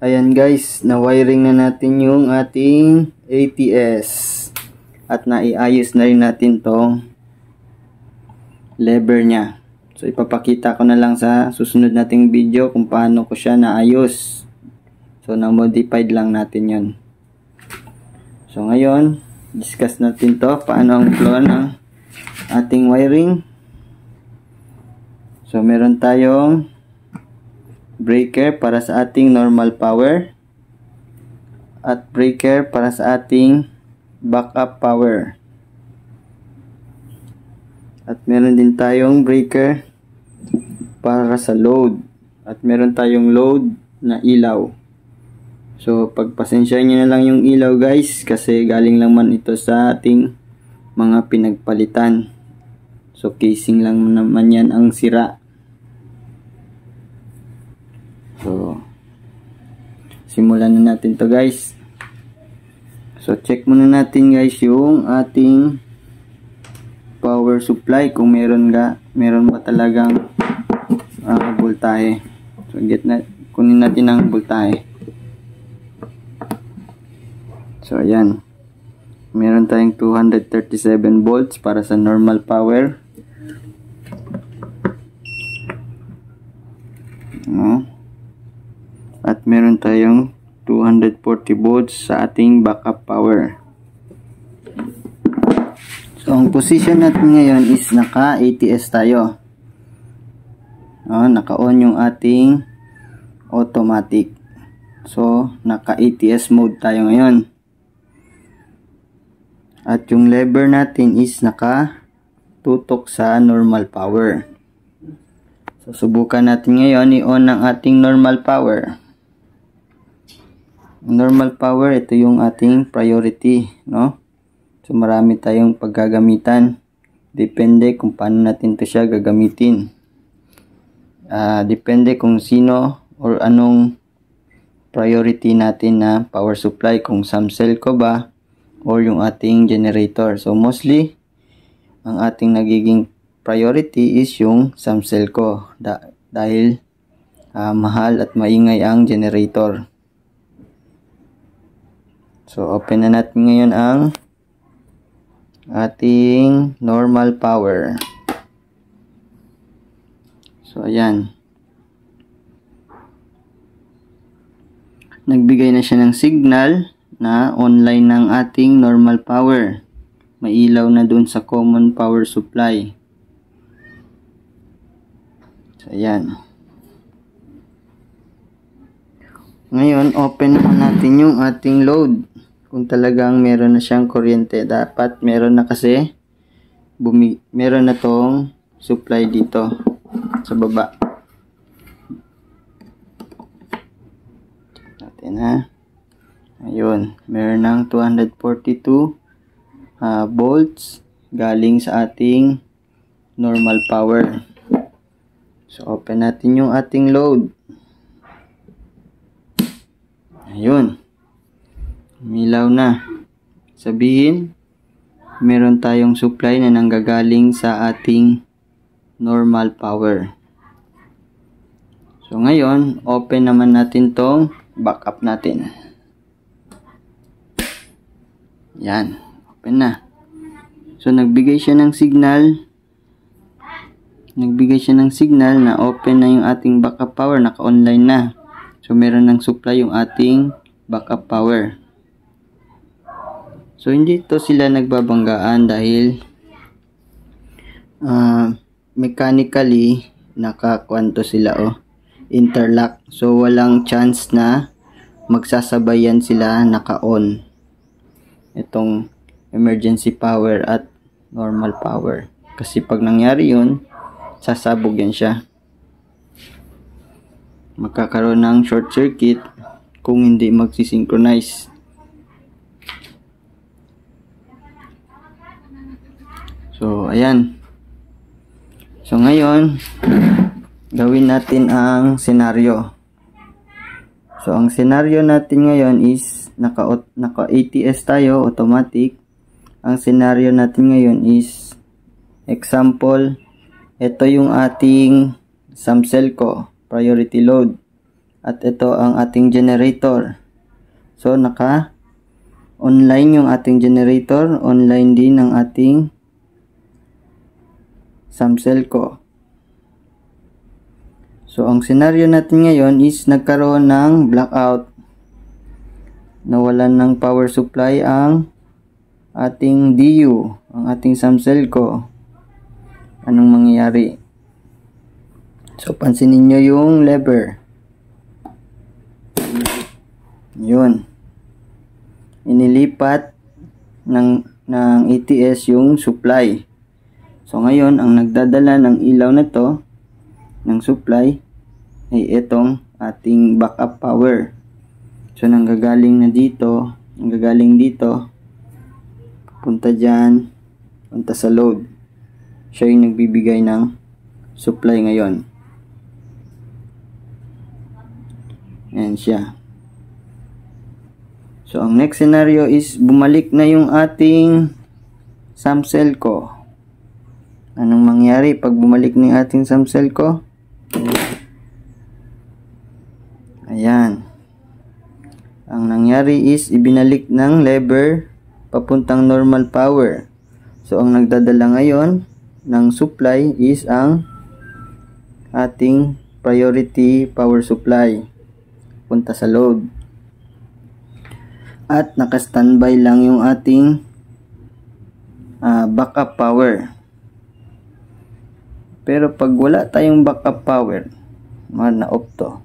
Ayan guys, na-wiring na natin yung ating ATS. At naiayos na rin natin tong lever niya. So ipapakita ko na lang sa susunod nating video kung paano ko siya naayos. So na-modified lang natin yon. So ngayon, discuss natin to paano ang flow ng ating wiring. So meron tayong breaker para sa ating normal power at breaker para sa ating backup power. At meron din tayong breaker para sa load at meron tayong load na ilaw. So pagpasensyahan nyo na lang yung ilaw guys kasi galing lang man ito sa ating mga pinagpalitan. So casing lang naman yan ang sira. So simulan na natin to guys. So check muna natin guys yung ating power supply kung meron ba talagang voltahe. So kunin natin ang voltahe. So ayan, meron tayong 237 volts para sa normal power. At meron tayong 240 volts sa ating backup power. So ang position natin ngayon is naka ATS tayo. Naka-on yung ating automatic. So naka ATS mode tayo ngayon. At yung lever natin is naka tutok sa normal power. So subukan natin ngayon i-on ang ating normal power. Normal power, ito yung ating priority, no? So marami tayong paggagamitan. Depende kung paano natin to siya gagamitin. Depende kung sino or anong priority natin na power supply, kung Samselco ba or yung ating generator. So mostly ang ating nagiging priority is yung Samselco dahil mahal at maingay ang generator. So open na natin ngayon ang ating normal power. So ayan, nagbigay na siya ng signal na online ng ating normal power. May ilaw na dun sa common power supply. So ayan. Ngayon open naman natin yung ating load. Kung talagang meron na siyang kuryente, dapat meron na kasi meron na tong supply dito sa baba. Check natin ha. Ayun, meron ng 242 volts galing sa ating normal power. So open natin yung ating load. Ayun, umilaw na. Sabihin, meron tayong supply na nanggagaling sa ating normal power. So ngayon, open naman natin tong backup natin. Yan, open na. So nagbigay siya ng signal. Na open na yung ating backup power, naka-online na. So meron ng supply yung ating backup power. So hindi to sila nagbabanggaan dahil mechanically nakakuanto sila interlock. So walang chance na magsasabayan sila naka-on. Itong emergency power at normal power. Kasi pag nangyari yun, sasabog yan siya. Magkakaroon ng short circuit kung hindi magsisynchronize. So ayan. So ngayon, gawin natin ang senaryo. So ang senaryo natin ngayon is naka ATS tayo, automatic. Ang senaryo natin ngayon is example, ito yung ating Samselco priority load. At ito ang ating generator. So, naka-online yung ating generator. Online din ang ating Samselco. So, ang scenario natin ngayon is nagkaroon ng blackout. Nawalan ng power supply ang ating DU, ang ating Samselco. Anong mangyayari? So, pansinin nyo yung lever. Yun. Inilipat ng ATS yung supply. So, ngayon, ang nagdadala ng ilaw na to, ng supply, ay itong ating backup power. So, nanggagaling dito, punta dyan, punta sa load. Siya yung nagbibigay ng supply ngayon. Ayan siya. So, ang next scenario is bumalik na yung ating Samselco. Anong mangyari pag bumalik na yung ating Samselco? Ayan. Ang nangyari is ibinalik ng lever papuntang normal power. So, ang nagdadala ngayon ng supply is ang ating priority power supply punta sa load. At naka-standby lang yung ating backup power. Pero pag wala tayong backup power, na-off to.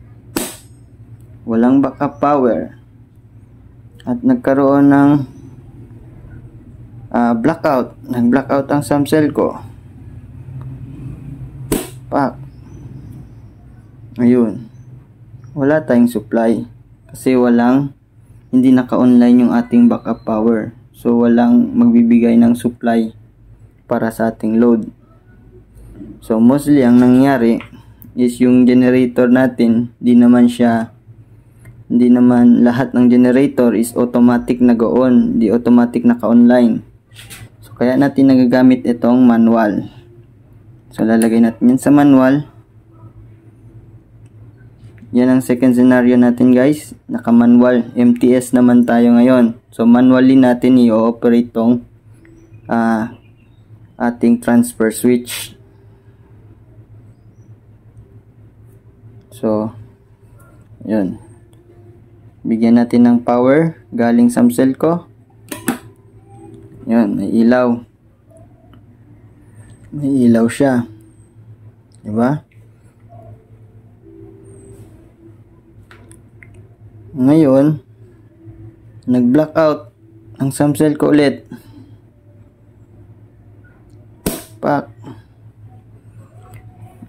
Walang backup power at nagkaroon ng blackout. Nag-blackout ang Samselco. Pak. Ayun. Wala tayong supply kasi hindi naka-online yung ating backup power. So, walang magbibigay ng supply para sa ating load. So, mostly ang nangyari is yung generator natin, hindi naman lahat ng generator is automatic nag-on, di automatic naka-online. So, kaya natin nagagamit itong manual. So, lalagay natin yan sa manual. Yan ang second scenario natin, guys. Naka-manual. MTS naman tayo ngayon. So, manually natin i-operate tong ating transfer switch. So, yun. Bigyan natin ng power galing Samselco. Yun, may ilaw. May ilaw siya. Diba? Ngayon, nag-blackout ang Samselco ulit. Pak.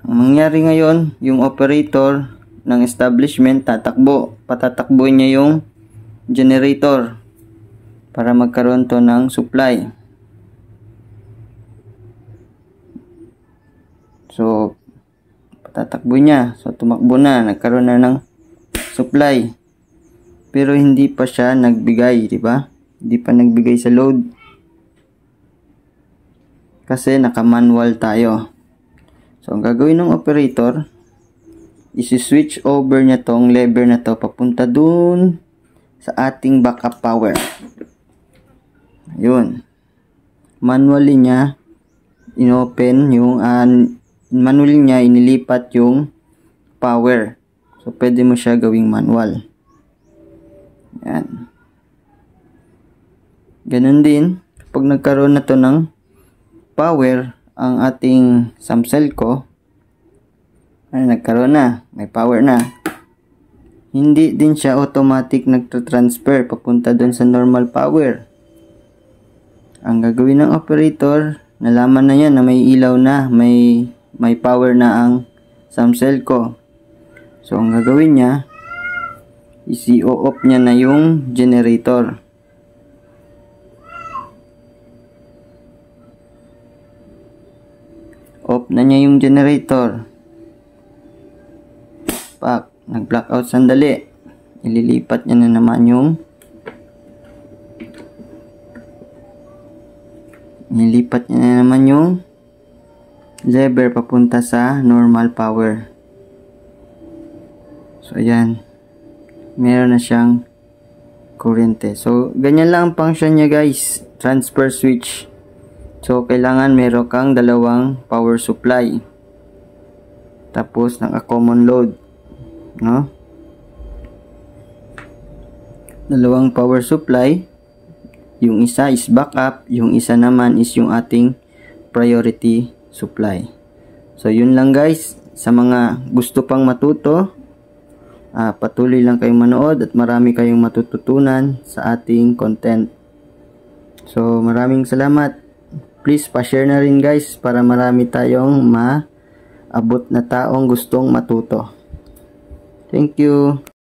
Ang mangyari ngayon, yung operator ng establishment patatakbuhin niya yung generator para magkaroon to ng supply. So, patatakbuhin niya. So, tumakbo na. Nagkaroon na ng supply. Pero hindi pa siya nagbigay, di ba? Hindi pa nagbigay sa load. Kasi naka-manual tayo. So, ang gagawin ng operator, isi-switch over niya tong lever na to papunta dun sa ating backup power. Ayun. Manually niya inopen yung manually niya inilipat yung power. So, pwede mo siya gawing manual. Yan. Ganun din, pag nagkaroon na to ng power, ang ating Samselco, nagkaroon na, may power na. Hindi din siya automatic nagtra-transfer papunta doon sa normal power. Ang gagawin ng operator, nalaman na niya na may ilaw na, may power na ang Samselco. So, ang gagawin niya, i-off niya na yung generator. Off na niya yung generator. Pak, nag-blackout sandali. Ililipat niya na naman yung lever papunta sa normal power. So, ayan. Meron na siyang kuryente. So, ganyan lang ang function niya guys. Transfer switch. So, kailangan meron kang dalawang power supply. Tapos, naka-common load. No? Dalawang power supply. Yung isa is backup. Yung isa naman is yung ating priority supply. So, yun lang guys. Sa mga gusto pang matuto, patuloy lang kayong manood at marami kayong matututunan sa ating content. So, maraming salamat. Please, pa-share na rin guys para marami tayong maabot na taong gustong matuto. Thank you.